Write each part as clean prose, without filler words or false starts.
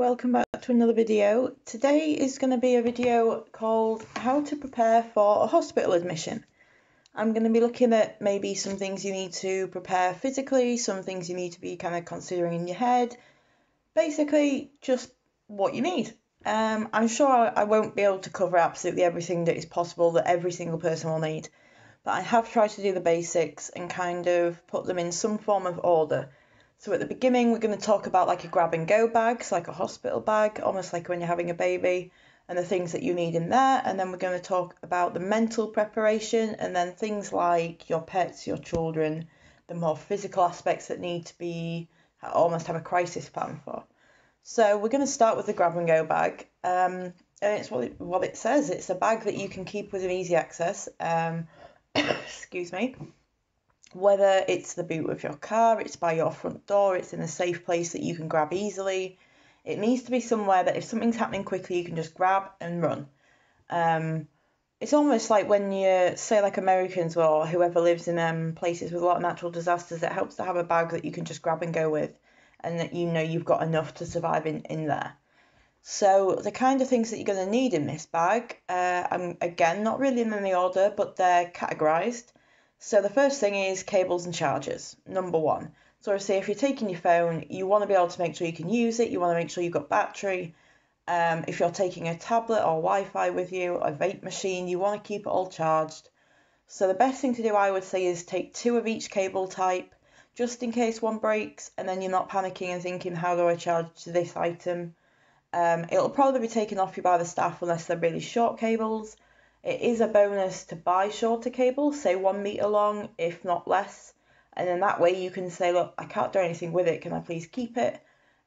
welcome back to another video. Today is going to be a video called How to Prepare for a Hospital Admission. I'm going to be looking at maybe some things you need to prepare physically, some things you need to be kind of considering in your head, basically just what you need. I'm sure I won't be able to cover absolutely everything that is possible that every single person will need, but I have tried to do the basics and kind of put them in some form of order. So at the beginning, we're going to talk about like a grab and go bag, so like a hospital bag, almost like when you're having a baby, and the things that you need in there. And then we're going to talk about the mental preparation, and then things like your pets, your children, the more physical aspects that need to be almost have a crisis plan for. So we're going to start with the grab and go bag. And it's what it says. It's a bag that you can keep within easy access. Excuse me. Whether it's the boot of your car, it's by your front door, it's in a safe place that you can grab easily. It needs to be somewhere that if something's happening quickly, you can just grab and run. It's almost like when you say like Americans or whoever lives in places with a lot of natural disasters, it helps to have a bag that you can just grab and go with and that you know you've got enough to survive in there. So the kind of things that you're going to need in this bag, I'm again not really in any order, but they're categorised. So the first thing is cables and chargers, number one. So obviously if you're taking your phone, you want to be able to make sure you can use it. You want to make sure you've got battery. If you're taking a tablet or Wi-Fi with you, a vape machine, you want to keep it all charged. So the best thing to do, I would say, is take 2 of each cable type, just in case one breaks, and then you're not panicking and thinking, how do I charge this item? It'll probably be taken off you by the staff unless they're really short cables. It is a bonus to buy shorter cables, say 1 metre long, if not less. And then that way you can say, look, I can't do anything with it, can I please keep it?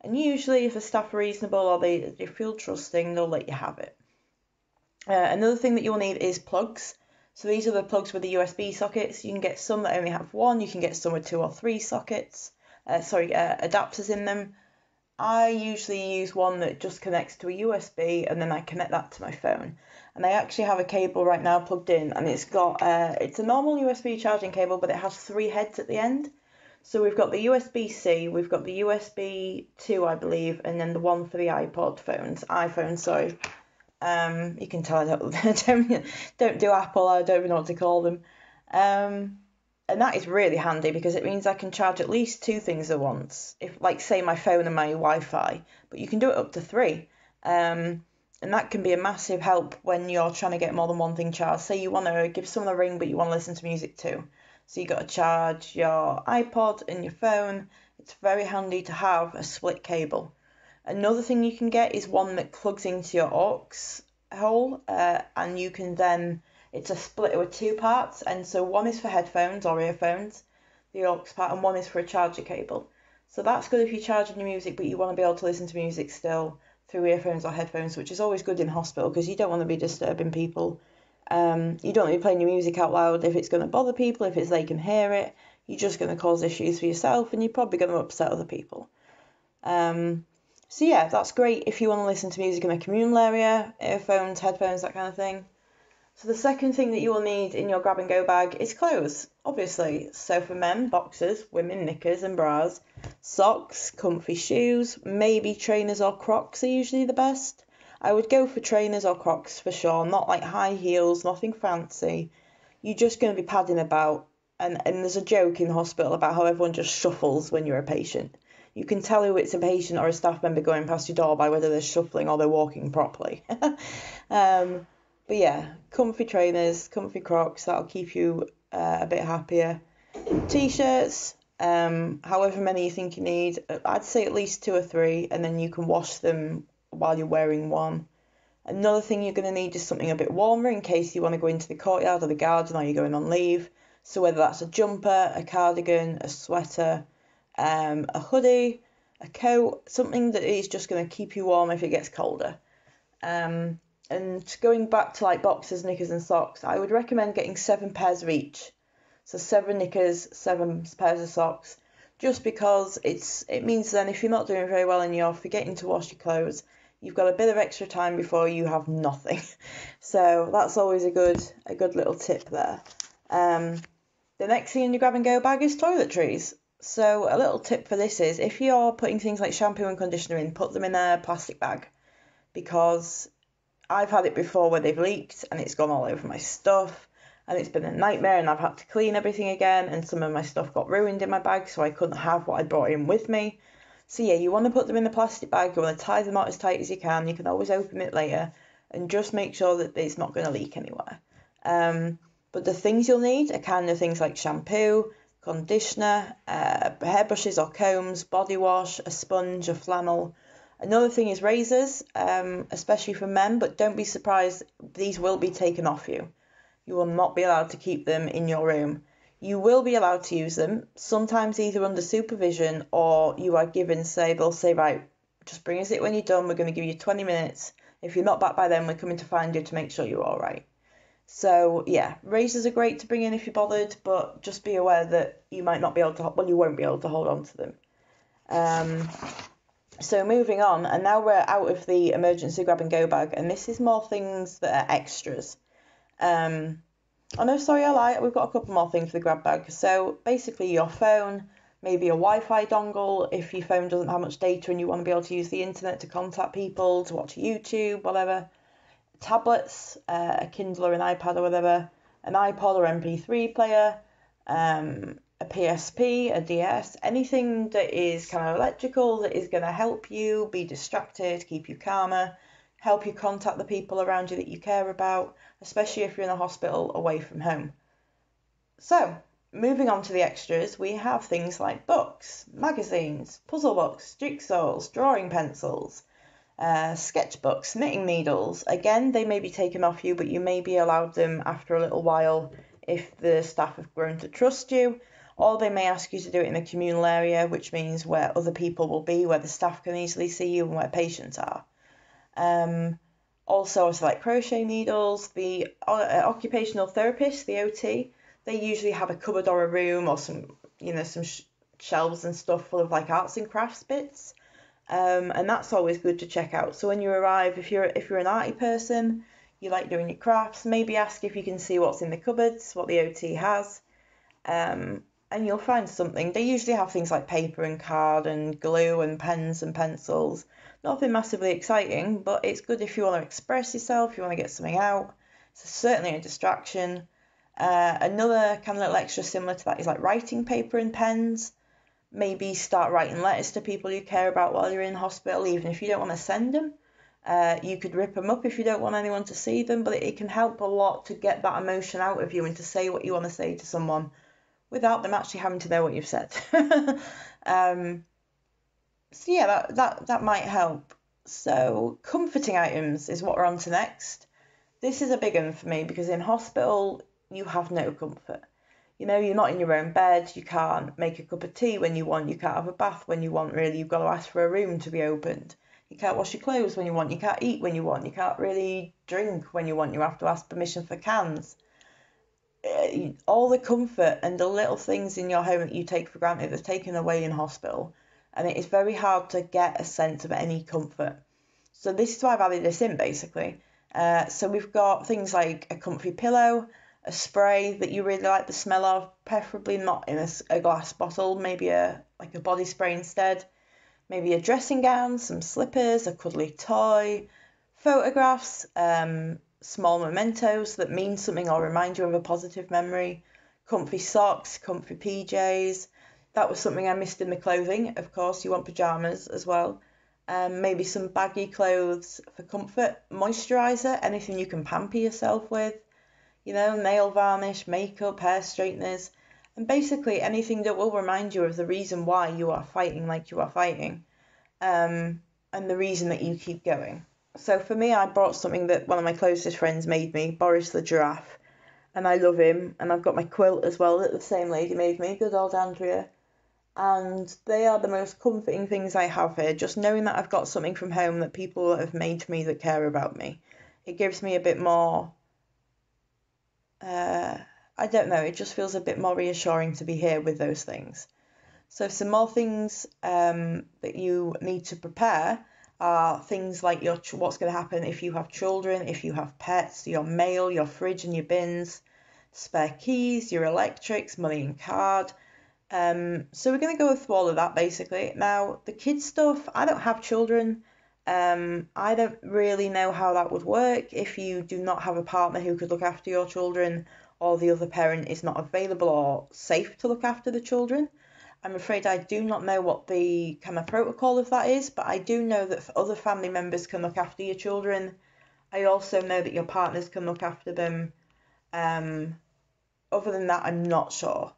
And usually if the staff are reasonable or they feel trusting, they'll let you have it. Another thing that you'll need is plugs. So these are the plugs with the USB sockets. You can get some that only have one, you can get some with 2 or 3 sockets, adapters in them. I usually use one that just connects to a USB and then I connect that to my phone. And I actually have a cable right now plugged in, and it's got it's a normal USB charging cable, but it has 3 heads at the end. So we've got the USB-C, we've got the USB 2, I believe, and then the one for the iPhone, sorry. You can tell I don't do Apple, I don't even know what to call them. And that is really handy because it means I can charge at least 2 things at once. If, like, say my phone and my Wi-Fi, but you can do it up to 3. And that can be a massive help when you're trying to get more than one thing charged. Say you want to give someone a ring, but you want to listen to music too. So you got to charge your iPod and your phone. It's very handy to have a split cable. Another thing you can get is one that plugs into your aux hole, and you can then, it's a splitter with 2 parts, and so one is for headphones or earphones, the aux part, and one is for a charger cable. So that's good if you're charging your music, but you want to be able to listen to music still through earphones or headphones, which is always good in hospital because you don't want to be disturbing people. You don't want to be playing your music out loud if it's going to bother people, if they can hear it. You're just going to cause issues for yourself and you're probably going to upset other people. So yeah, that's great if you want to listen to music in a communal area, earphones, headphones, that kind of thing. So the second thing that you will need in your grab and go bag is clothes, obviously. So for men, boxers, women, knickers and bras, socks, comfy shoes, maybe trainers or Crocs are usually the best. I would go for trainers or Crocs for sure, not like high heels, nothing fancy. You're just going to be padding about, and there's a joke in the hospital about how everyone just shuffles when you're a patient. You can tell who it's a patient or a staff member going past your door by whether they're shuffling or they're walking properly. But yeah, comfy trainers, comfy Crocs, that'll keep you a bit happier. T-shirts, however many you think you need, I'd say at least 2 or 3, and then you can wash them while you're wearing one. Another thing you're going to need is something a bit warmer in case you want to go into the courtyard or the garden or you're going on leave. So whether that's a jumper, a cardigan, a sweater, a hoodie, a coat, something that is just going to keep you warm if it gets colder. And going back to like boxers, knickers and socks, I would recommend getting 7 pairs of each. So 7 knickers, 7 pairs of socks, just because it means then if you're not doing very well and you're forgetting to wash your clothes, you've got a bit of extra time before you have nothing. So that's always a good little tip there. The next thing in your grab and go bag is toiletries. So a little tip for this is if you're putting things like shampoo and conditioner in, put them in a plastic bag, because I've had it before where they've leaked and it's gone all over my stuff and it's been a nightmare, and I've had to clean everything again, and some of my stuff got ruined in my bag, so I couldn't have what I brought in with me. So yeah, you want to put them in the plastic bag, you want to tie them out as tight as you can always open it later, and just make sure that it's not going to leak anywhere. But the things you'll need are kind of things like shampoo, conditioner, hairbrushes or combs, body wash, a sponge, a flannel. Another thing is razors, especially for men, but don't be surprised, these will be taken off you. You will not be allowed to keep them in your room. You will be allowed to use them, sometimes either under supervision or you are given, they'll say, right, just bring us it when you're done, we're going to give you 20 minutes. If you're not back by then, we're coming to find you to make sure you're all right. So yeah, razors are great to bring in if you're bothered, but just be aware that you might not be able to, well, you won't be able to hold on to them. So moving on, and now we're out of the emergency grab and go bag, and this is more things that are extras. Oh no, sorry, I lied. We've got a couple more things for the grab bag. So basically your phone, maybe a Wi-Fi dongle if your phone doesn't have much data and you want to be able to use the internet to contact people, to watch YouTube, whatever. Tablets, a Kindle or an iPad or whatever, an iPod or MP3 player, a PSP, a DS, anything that is kind of electrical that is going to help you be distracted, keep you calmer, help you contact the people around you that you care about, especially if you're in a hospital away from home. So, moving on to the extras, we have things like books, magazines, puzzle books, jigsaws, drawing pencils, sketchbooks, knitting needles. Again, they may be taken off you, but you may be allowed them after a little while if the staff have grown to trust you, or they may ask you to do it in a communal area, which means where other people will be, where the staff can easily see you and where patients are. Also, it's like crochet needles. The occupational therapist, the OT, they usually have a cupboard or a room or some shelves and stuff full of like arts and crafts bits. And that's always good to check out. So when you arrive, if you're an arty person, you like doing your crafts, maybe ask if you can see what's in the cupboards, what the OT has, and you'll find something. They usually have things like paper and card and glue and pens and pencils. Nothing massively exciting, but it's good if you want to express yourself, if you want to get something out. It's certainly a distraction. Another kind of little extra similar to that is like writing paper and pens. Maybe start writing letters to people you care about while you're in hospital, even if you don't want to send them. You could rip them up if you don't want anyone to see them, but it can help a lot to get that emotion out of you and to say what you want to say to someone without them actually having to know what you've said. So yeah, that might help. So comforting items is what we're on to next. This is a big one for me because in hospital you have no comfort. You're not in your own bed, you can't make a cup of tea when you want, you can't have a bath when you want, really. You've got to ask for a room to be opened. You can't wash your clothes when you want, you can't eat when you want, you can't really drink when you want, you have to ask permission for cans. All the comfort and the little things in your home that you take for granted are taken away in hospital, and it is very hard to get a sense of any comfort. So this is why I've added this in, basically. So we've got things like a comfy pillow, a spray that you really like the smell of, preferably not in a glass bottle, maybe a body spray instead, maybe a dressing gown, some slippers, a cuddly toy, photographs, small mementos that mean something or remind you of a positive memory, comfy socks, comfy PJs. That was something I missed in the clothing. Of course, you want pyjamas as well. Maybe some baggy clothes for comfort, moisturiser, anything you can pamper yourself with, nail varnish, makeup, hair straighteners, and basically anything that will remind you of the reason why you are fighting like you are fighting, and the reason that you keep going. So for me, I brought something that one of my closest friends made me, Boris the giraffe, and I love him, and I've got my quilt as well that the same lady made me, good old Andrea, and they are the most comforting things I have here, just knowing that I've got something from home that people have made for me that care about me. It gives me a bit more, I don't know, it just feels a bit more reassuring to be here with those things. So some more things that you need to prepare are things like what's going to happen if you have children, if you have pets, your mail, your fridge and your bins, spare keys, your electrics, money and card, So we're going to go through all of that basically. Now, the kids stuff, I don't have children. I don't really know how that would work if you do not have a partner who could look after your children, or the other parent is not available or safe to look after the children. I'm afraid I do not know what the kind of protocol of that is, but I do know that other family members can look after your children. I also know that your partners can look after them. Other than that, I'm not sure.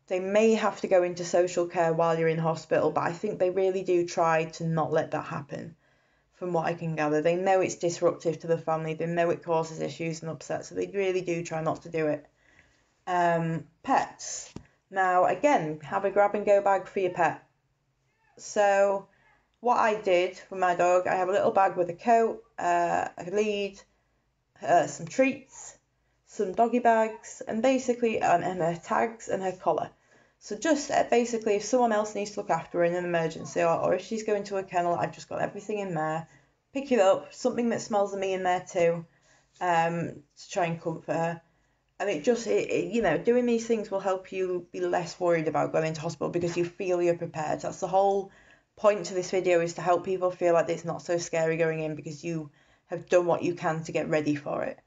They may have to go into social care while you're in hospital, but I think they really do try to not let that happen. From what I can gather, they know it's disruptive to the family, they know it causes issues and upset, so they really do try not to do it. Pets. Now, again, have a grab and go bag for your pet. So, what I did for my dog, I have a little bag with a coat, a lead, some treats, some doggy bags, and basically, and her tags and her collar. So just basically, if someone else needs to look after her in an emergency, or if she's going to a kennel, I've just got everything in there. Pick it up, something that smells of me in there too, to try and comfort her. And doing these things will help you be less worried about going into hospital because you feel you're prepared. That's the whole point to this video, is to help people feel like it's not so scary going in because you have done what you can to get ready for it.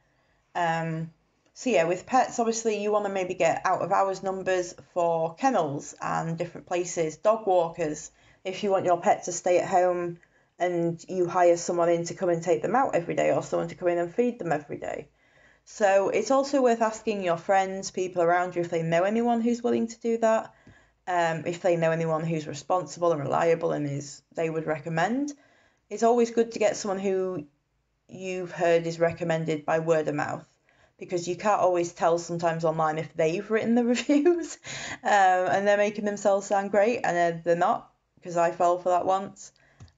So yeah, with pets, obviously you want to maybe get out of hours numbers for kennels and different places, dog walkers, if you want your pet to stay at home and you hire someone in to come and take them out every day, or someone to come in and feed them every day. So it's also worth asking your friends, people around you, if they know anyone who's willing to do that, if they know anyone who's responsible and reliable and they would recommend. It's always good to get someone who you've heard is recommended by word of mouth, because you can't always tell sometimes online if they've written the reviews and they're making themselves sound great, and they're not, because I fell for that once.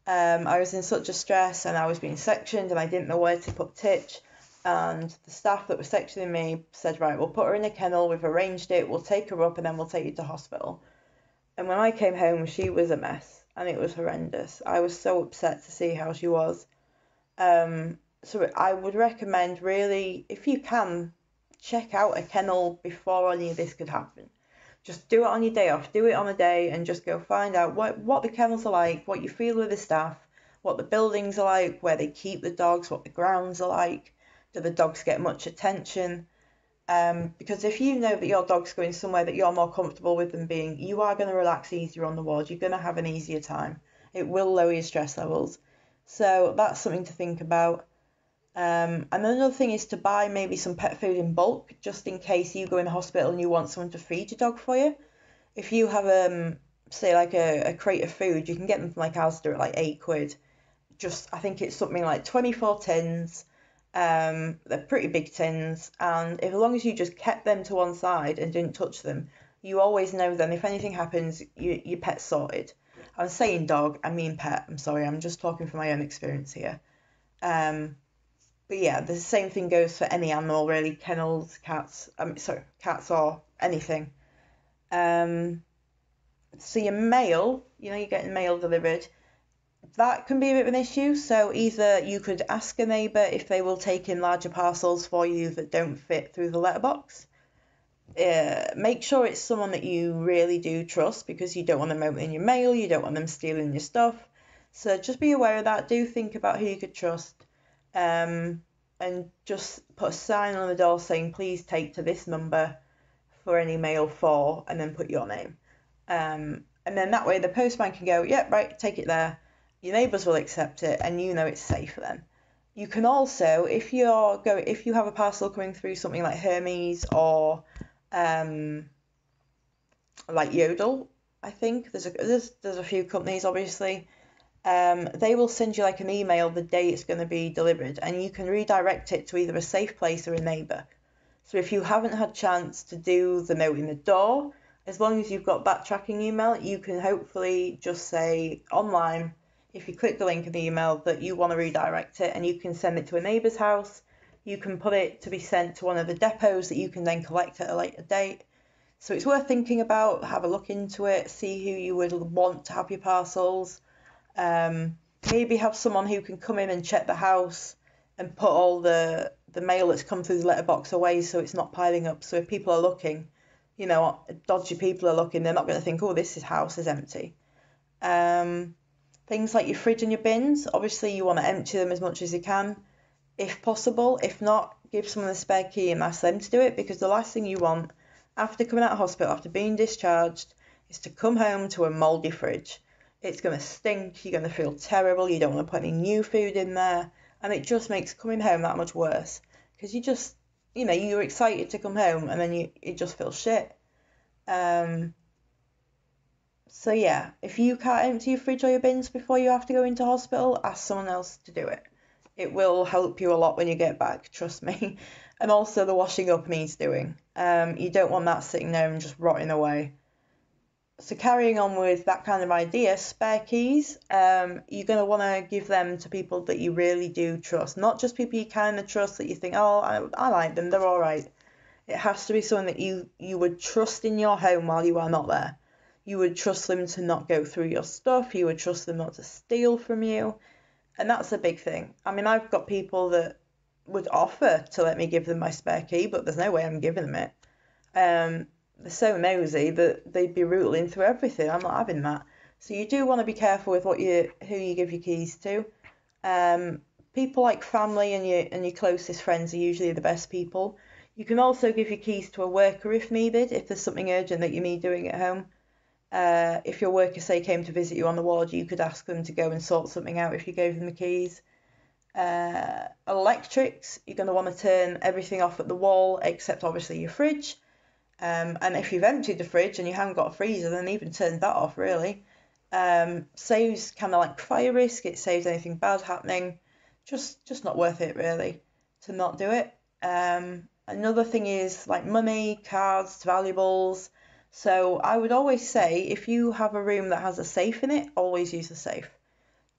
I was in such a stress and I was being sectioned and I didn't know where to put Titch, and the staff that were sectioning me said, right, we'll put her in a kennel, we've arranged it, we'll take her up and then we'll take you to hospital. And when I came home, she was a mess and it was horrendous. I was so upset to see how she was. So I would recommend, really, if you can, check out a kennel before any of this could happen. Just do it on your day off, do it on a day, and just go find out what the kennels are like, what you feel with the staff, what the buildings are like, where they keep the dogs, what the grounds are like, do the dogs get much attention? Because if you know that your dog's going somewhere that you're more comfortable with them being, you are going to relax easier on the ward, you're going to have an easier time. It will lower your stress levels. So that's something to think about. And another thing is to buy maybe some pet food in bulk, just in case you go in hospital and you want someone to feed your dog for you. If you have, say, like a crate of food, you can get them from like Asda at like £8. I think it's something like 24 tins. They're pretty big tins, and as long as you just kept them to one side and didn't touch them, you always know then if anything happens, your pet's sorted. I'm saying dog, I mean pet. I'm sorry, I'm just talking from my own experience here. But yeah, the same thing goes for any animal really, kennels, cats, cats or anything. So your mail, you're getting mail delivered, that can be a bit of an issue. So either you could ask a neighbour if they will take in larger parcels for you that don't fit through the letterbox. Make sure it's someone that you really do trust, because you don't want them opening your mail, you don't want them stealing your stuff. So just be aware of that. Do think about who you could trust. And just put a sign on the door saying, please take to this number for any mail for, and then put your name. And then that way the postman can go, yeah, right, take it there. Your neighbours will accept it, and you know it's safe for them. You can also, if you have a parcel coming through something like Hermes or like Yodel, I think there's a few companies obviously. They will send you like an email the day it's going to be delivered, and you can redirect it to either a safe place or a neighbour. So if you haven't had chance to do the note in the door, as long as you've got that tracking email, you can hopefully just say online, if you click the link in the email, that you want to redirect it, and you can send it to a neighbour's house. You can put it to be sent to one of the depots that you can then collect at a later date. So it's worth thinking about, have a look into it, see who you would want to have your parcels. Maybe have someone who can come in and check the house and put all the mail that's come through the letterbox away so it's not piling up. So if people are looking, dodgy people are looking, they're not going to think, oh, this house is empty. Things like your fridge and your bins, obviously you want to empty them as much as you can, if possible. If not, give someone a spare key and ask them to do it, because the last thing you want after coming out of hospital, after being discharged, is to come home to a mouldy fridge. It's going to stink, you're going to feel terrible, you don't want to put any new food in there, and it just makes coming home that much worse, because you're excited to come home and then it just feels shit. So yeah, if you can't empty your fridge or your bins before you have to go into hospital, ask someone else to do it. It will help you a lot when you get back, trust me. And also the washing up needs doing. You don't want that sitting there and just rotting away. So carrying on with that kind of idea, spare keys, you're going to want to give them to people that you really do trust. Not just people you kind of trust that you think, oh, I like them, they're all right. It has to be someone that you would trust in your home while you are not there. You would trust them to not go through your stuff. You would trust them not to steal from you. And that's a big thing. I mean, I've got people that would offer to let me give them my spare key, but there's no way I'm giving them it. They're so nosy that they'd be rooting through everything. I'm not having that. So you do want to be careful with who you give your keys to. People like family and your closest friends are usually the best people. You can also give your keys to a worker if needed, if there's something urgent that you need doing at home. If your worker, say, came to visit you on the ward, you could ask them to go and sort something out if you gave them the keys. Electrics, you're going to want to turn everything off at the wall except obviously your fridge. And if you've emptied the fridge and you haven't got a freezer, then even turn that off, really. Saves kind of like fire risk, it saves anything bad happening. Just not worth it, really, to not do it. Another thing is like money, cards, valuables. So I would always say, if you have a room that has a safe in it, always use the safe.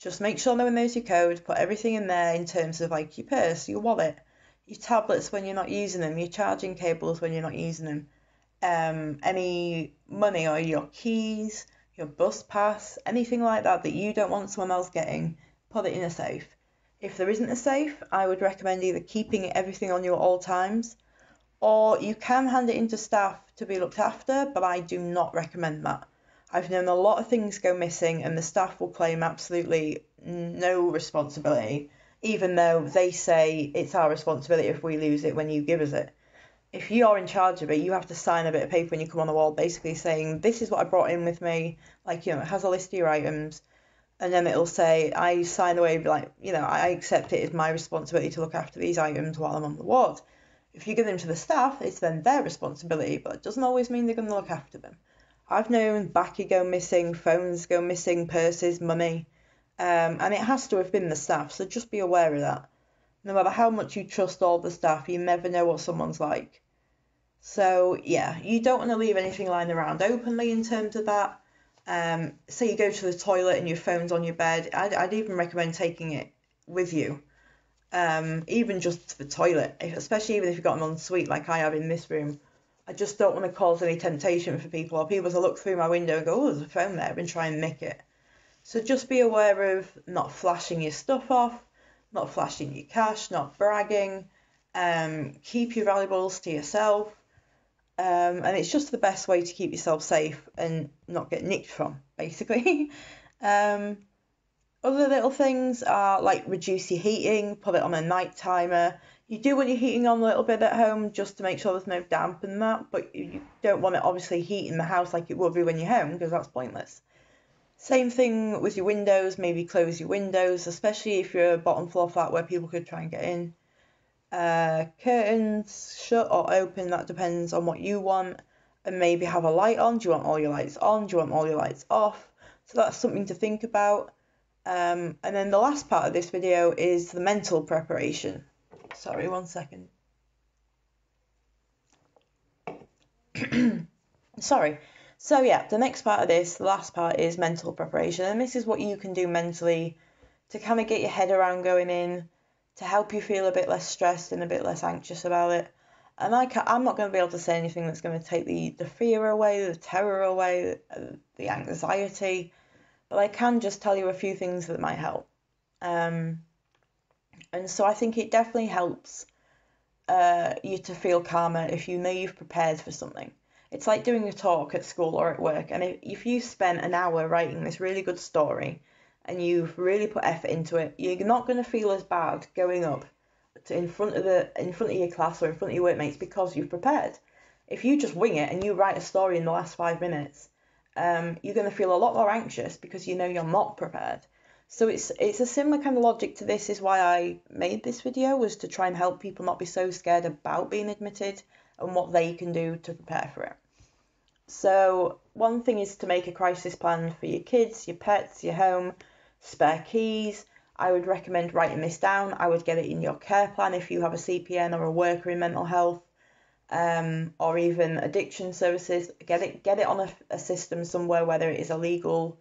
Just make sure no one knows your code, put everything in there in terms of like your purse, your wallet, your tablets when you're not using them, your charging cables when you're not using them, any money or your keys, your bus pass, anything like that you don't want someone else getting, put it in a safe. If there isn't a safe, I would recommend either keeping everything on you at all times, or you can hand it into staff to be looked after, but I do not recommend that. I've known a lot of things go missing and the staff will claim absolutely no responsibility, even though they say it's our responsibility if we lose it when you give us it. If you're in charge of it, you have to sign a bit of paper when you come on the wall basically saying, this is what I brought in with me, like, it has a list of your items, and then it'll say, I sign away, like, I accept it as my responsibility to look after these items while I'm on the ward. If you give them to the staff, it's then their responsibility, but it doesn't always mean they're going to look after them. I've known backy go missing, phones go missing, purses, money, and it has to have been the staff, so just be aware of that. No matter how much you trust all the staff, you never know what someone's like. So yeah, you don't want to leave anything lying around openly in terms of that. Say you go to the toilet and your phone's on your bed, I'd even recommend taking it with you. Even just to the toilet, especially even if you've got an ensuite like I have in this room. I just don't want to cause any temptation for people or people to look through my window and go, oh, there's a phone there, and try and nick it. So just be aware of not flashing your stuff off, not flashing your cash, not bragging, keep your valuables to yourself, and it's just the best way to keep yourself safe and not get nicked from, basically. Other little things are like reduce your heating, put it on a night timer. You do want your heating on a little bit at home just to make sure there's no damp in that, but you don't want it obviously heating the house like it would be when you're home, because that's pointless. Same thing with your windows, maybe close your windows, especially if you're a bottom floor flat where people could try and get in. Curtains shut or open, that depends on what you want, and maybe have a light on. Do you want all your lights on? Do you want all your lights off? So that's something to think about. And then the last part of this video is the mental preparation. Sorry, 1 second. Sorry. So yeah, the next part of this, the last part, is mental preparation. And this is what you can do mentally to kind of get your head around going in, to help you feel a bit less stressed and a bit less anxious about it. And I'm not going to be able to say anything that's going to take the fear away, the terror away, the anxiety, but I can just tell you a few things that might help. And so I think it definitely helps you to feel calmer if you know you've prepared for something. It's like doing a talk at school or at work, and if you spent an hour writing this really good story and you've really put effort into it, you're not going to feel as bad going up in front of your class or in front of your workmates because you've prepared. If you just wing it and you write a story in the last 5 minutes, you're going to feel a lot more anxious because you know you're not prepared. So it's a similar kind of logic to this, is why I made this video, was to try and help people not be so scared about being admitted and what they can do to prepare for it. So one thing is to make a crisis plan for your kids, your pets, your home, spare keys. I would recommend writing this down. I would get it in your care plan if you have a CPN or a worker in mental health, or even addiction services. Get it on a system somewhere where there is a legal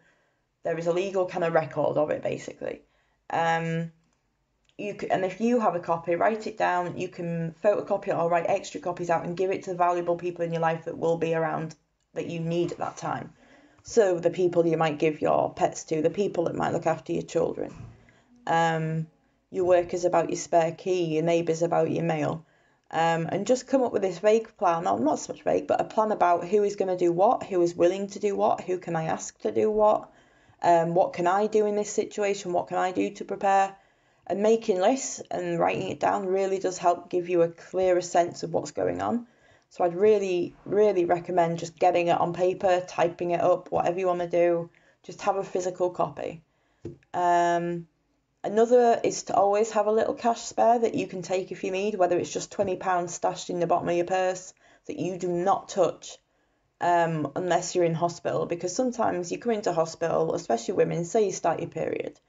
kind of record of it, basically. And if you have a copy, write it down. You can photocopy it or write extra copies out and give it to the valuable people in your life that will be around, that you need at that time. So the people you might give your pets to, the people that might look after your children, your workers about your spare key, your neighbours about your mail, and just come up with this vague plan, or not so much vague, but a plan about who is going to do what, who is willing to do what, who can I ask to do what can I do in this situation, what can I do to prepare. And making lists and writing it down really does help give you a clearer sense of what's going on. So I'd really, really recommend just getting it on paper, typing it up, whatever you want to do. Just have a physical copy. Another is to always have a little cash spare that you can take if you need, whether it's just £20 stashed in the bottom of your purse that you do not touch unless you're in hospital. Because sometimes you come into hospital, especially women, say you start your period,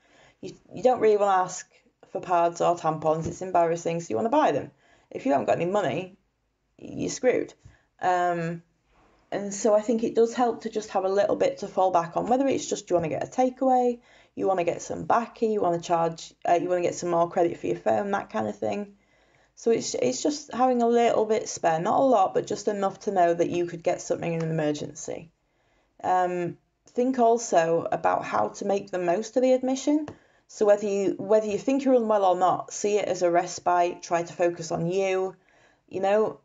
you don't really want to ask for pads or tampons. It's embarrassing, so you want to buy them. If you haven't got any money, you're screwed. And so I think it does help to just have a little bit to fall back on, whether it's just you want to get a takeaway, you want to get some backy, you want to get some more credit for your phone, that kind of thing. So it's just having a little bit spare, not a lot, but just enough to know that you could get something in an emergency. Think also about how to make the most of the admission. So whether you think you're unwell or not, see it as a respite. Try to focus on you. No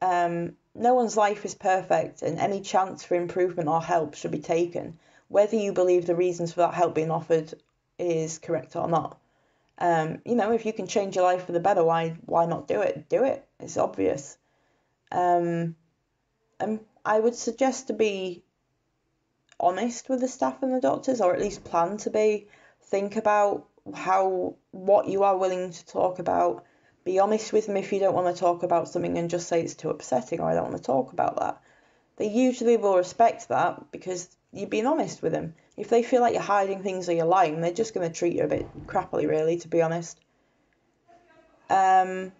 one's life is perfect, and any chance for improvement or help should be taken, whether you believe the reasons for that help being offered is correct or not. If you can change your life for the better, why not do it? Do it. It's obvious. And I would suggest to be honest with the staff and the doctors, or at least plan to be. Think about what you are willing to talk about. Be honest with them if you don't want to talk about something, and just say it's too upsetting or I don't want to talk about that. They usually will respect that because you're being honest with them. If they feel like you're hiding things or you're lying, they're just going to treat you a bit crappily, really, to be honest. So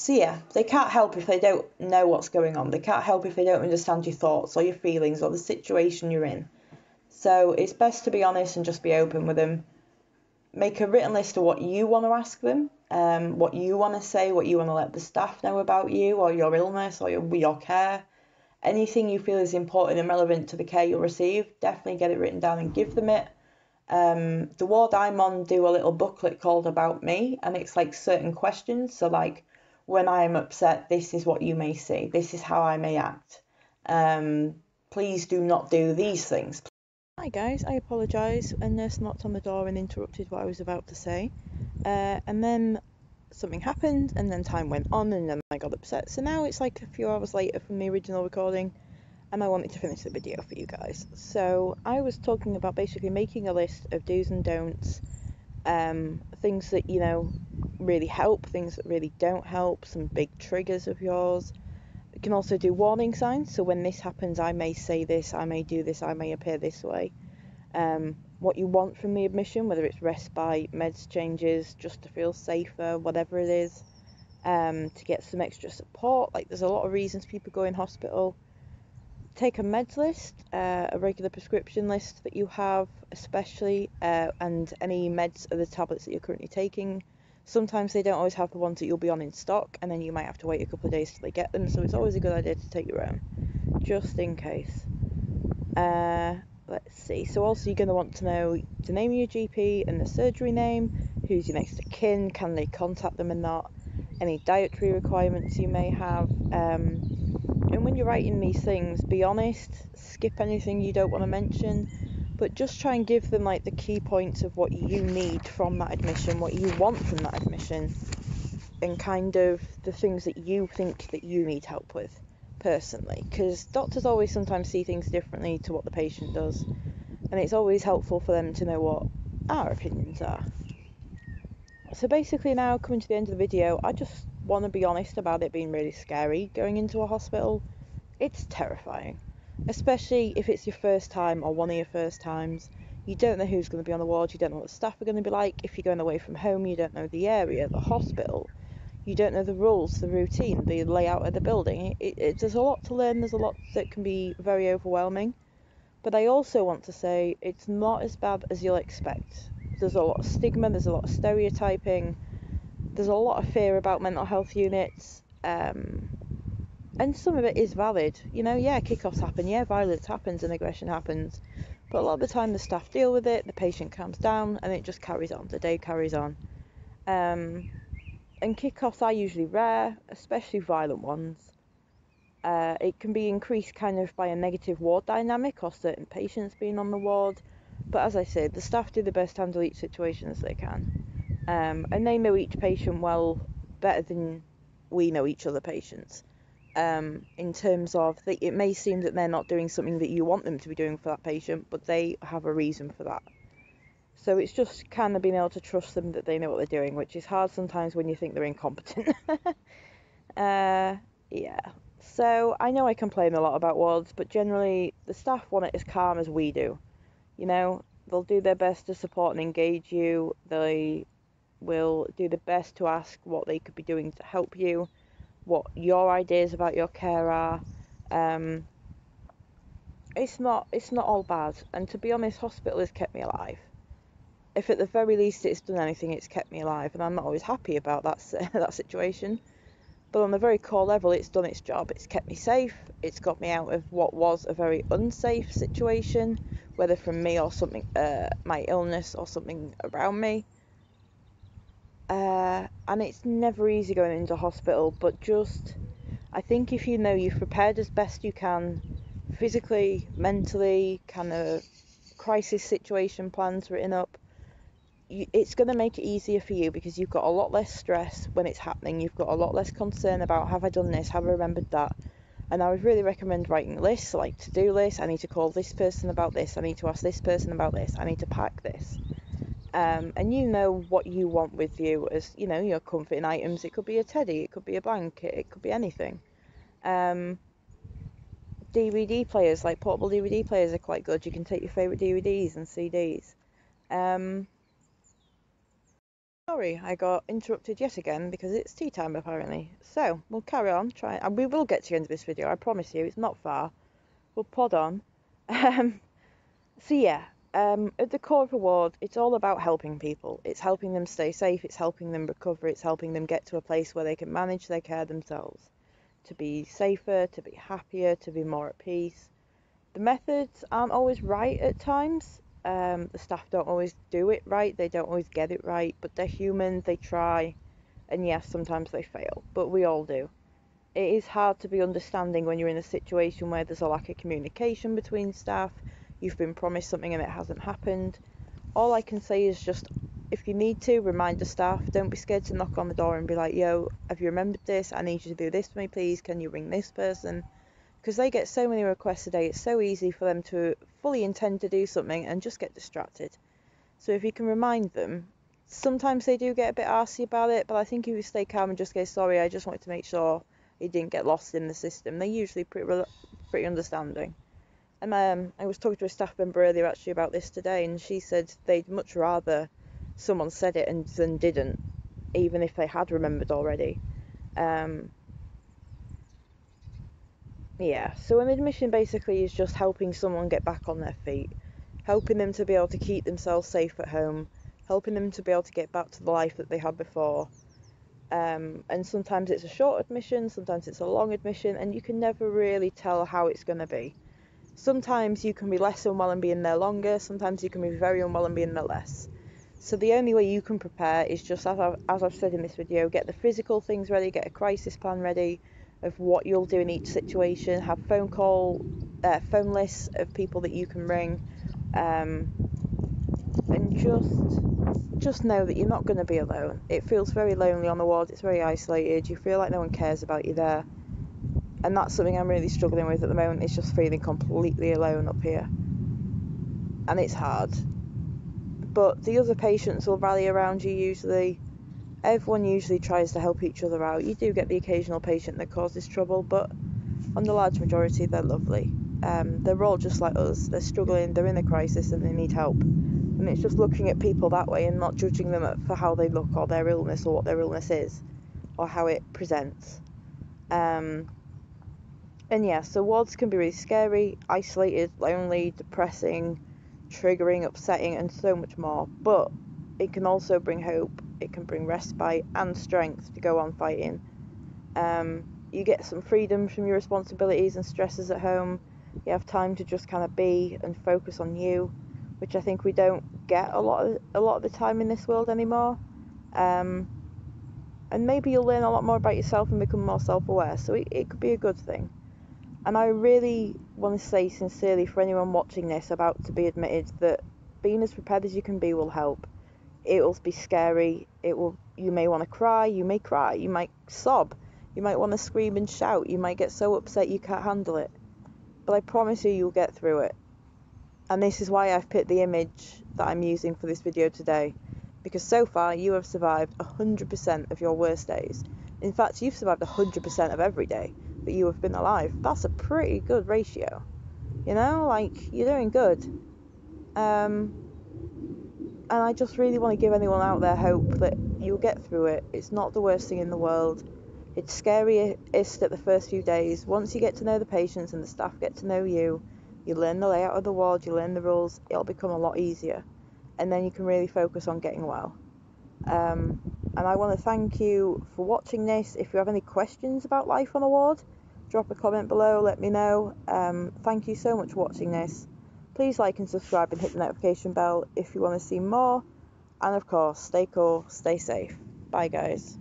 yeah, they can't help if they don't know what's going on. They can't help if they don't understand your thoughts or your feelings or the situation you're in. So it's best to be honest and just be open with them. Make a written list of what you want to ask them, what you want to say, what you want to let the staff know about you or your illness or your care. Anything you feel is important and relevant to the care you'll receive, definitely get it written down and give them it. The ward I'm on do a little booklet called About Me, and it's like certain questions. So like, when I am upset, this is what you may see. This is how I may act. Please do not do these things. Hi guys, I apologise. A nurse knocked on the door and interrupted what I was about to say. And then something happened, and then time went on, and then I got upset. So now it's like a few hours later from the original recording, and I wanted to finish the video for you guys. So I was talking about basically making a list of do's and don'ts, things that, really help, things that really don't help, some big triggers of yours. You can also do warning signs. So when this happens, I may say this, I may do this, I may appear this way. What you want from the admission, whether it's respite, meds changes, just to feel safer, whatever it is, to get some extra support. Like, there's a lot of reasons people go in hospital. Take a meds list, a regular prescription list that you have, especially, and any meds or the tablets that you're currently taking. Sometimes they don't always have the ones that you'll be on in stock, and then you might have to wait a couple of days till they get them, so it's always a good idea to take your own, just in case. Let's see, so also you're going to want to know the name of your GP and the surgery name, who's your next of kin, can they contact them or not, any dietary requirements you may have, And when you're writing these things, be honest, skip anything you don't want to mention, but just try and give them like the key points of what you need from that admission, what you want from that admission, and kind of the things that you think that you need help with personally, because doctors always sometimes see things differently to what the patient does, and it's always helpful for them to know what our opinions are. So basically, now coming to the end of the video, I just want to be honest about it being really scary going into a hospital. It's terrifying, especially if it's your first time or one of your first times. You don't know who's going to be on the ward, you don't know what the staff are going to be like. If you're going away from home, you don't know the area, the hospital, you don't know the rules, the routine, the layout of the building. There's a lot to learn, there's a lot that can be very overwhelming. But I also want to say it's not as bad as you'll expect. There's a lot of stigma, there's a lot of stereotyping, there's a lot of fear about mental health units, and some of it is valid. Yeah, kickoffs happen, yeah, violence happens and aggression happens, but a lot of the time the staff deal with it, the patient calms down, and it just carries on, the day carries on. And kickoffs are usually rare, especially violent ones. It can be increased kind of by a negative ward dynamic or certain patients being on the ward, but as I said, the staff do the best to handle each situation as they can, and they know each patient well, better than we know each other patients, in terms of it may seem that they're not doing something that you want them to be doing for that patient, but they have a reason for that. So it's just kind of being able to trust them that they know what they're doing, which is hard sometimes when you think they're incompetent. Yeah. So I know I complain a lot about wards, but generally the staff want it as calm as we do. They'll do their best to support and engage you. They will do the best to ask what they could be doing to help you, what your ideas about your care are. It's not all bad, and to be honest, hospital has kept me alive. If at the very least it's done anything, it's kept me alive, and I'm not always happy about that situation. But on a very core level, it's done its job. It's kept me safe. It's got me out of what was a very unsafe situation, whether from me or something, my illness or something around me. And it's never easy going into hospital, but I think if you know you've prepared as best you can, physically, mentally, kind of crisis situation plans written up, it's going to make it easier for you, because you've got a lot less stress when it's happening. You've got a lot less concern about, have I done this, have I remembered that? And I would really recommend writing lists, like to-do lists. I need to call this person about this, I need to ask this person about this, I need to pack this. And you know what you want with you as, your comforting items. It could be a teddy, it could be a blanket, it could be anything. DVD players, like portable DVD players, are quite good. You can take your favourite DVDs and CDs. Sorry, I got interrupted yet again because it's tea time apparently. So, we'll carry on, and we will get to the end of this video, I promise you, it's not far. We'll pod on. So yeah, at the core of a ward, it's all about helping people. It's helping them stay safe, it's helping them recover, it's helping them get to a place where they can manage their care themselves. To be safer, to be happier, to be more at peace. The methods aren't always right at times. The staff don't always do it right, they don't always get it right, but they're human, they try, and yes, sometimes they fail, but we all do. It is hard to be understanding when you're in a situation where there's a lack of communication between staff, you've been promised something and it hasn't happened. All I can say is just, if you need to, remind the staff. Don't be scared to knock on the door and be like, yo, have you remembered this? I need you to do this for me, please. Can you ring this person? Because they get so many requests a day, it's so easy for them to fully intend to do something and just get distracted. So if you can remind them, sometimes they do get a bit arsy about it, but I think if you stay calm and just go, sorry, I just wanted to make sure it didn't get lost in the system, they're usually pretty understanding. And I was talking to a staff member earlier actually about this today, and she said they'd much rather someone said it than didn't, even if they had remembered already. Yeah, so an admission basically is just helping someone get back on their feet, helping them to be able to keep themselves safe at home, helping them to be able to get back to the life that they had before. And sometimes it's a short admission, sometimes it's a long admission, and you can never really tell how it's going to be. Sometimes you can be less unwell and be in there longer, sometimes you can be very unwell and be in there less. So the only way you can prepare is just, as I've said in this video, get the physical things ready, get a crisis plan ready, of what you'll do in each situation. Have phone lists of people that you can ring, and just know that you're not going to be alone. It feels very lonely on the ward. It's very isolated. You feel like no one cares about you there, and that's something I'm really struggling with at the moment. It's just feeling completely alone up here, and it's hard. But the other patients will rally around you usually. Everyone usually tries to help each other out. You do get the occasional patient that causes trouble, but on the large majority, they're lovely. They're all just like us. They're struggling, they're in a crisis, and they need help. And it's just looking at people that way and not judging them for how they look or their illness or what their illness is or how it presents. And yeah, so wards can be really scary, isolated, lonely, depressing, triggering, upsetting, and so much more. But it can also bring hope. It can bring respite and strength to go on fighting. You get some freedom from your responsibilities and stresses at home. You have time to just kind of be and focus on you, which I think we don't get a lot of the time in this world anymore. And maybe you'll learn a lot more about yourself and become more self-aware. So it could be a good thing. And I really want to say sincerely for anyone watching this about to be admitted that being as prepared as you can be will help. It will be scary. You may want to cry. You may cry. You might sob. You might want to scream and shout. You might get so upset you can't handle it. But I promise you'll get through it. And this is why I've picked the image that I'm using for this video today. Because so far you have survived 100% of your worst days. In fact, you've survived 100% of every day that you have been alive. That's a pretty good ratio. You know, like, you're doing good. And I just really want to give anyone out there hope that you'll get through it. It's not the worst thing in the world. It's scariest at the first few days. Once you get to know the patients and the staff get to know you, you learn the layout of the ward, you learn the rules, it'll become a lot easier. And then you can really focus on getting well. And I want to thank you for watching this. If you have any questions about life on a ward, drop a comment below, let me know. Thank you so much for watching this. Please like and subscribe and hit the notification bell if you want to see more. And of course, stay cool, stay safe. Bye guys.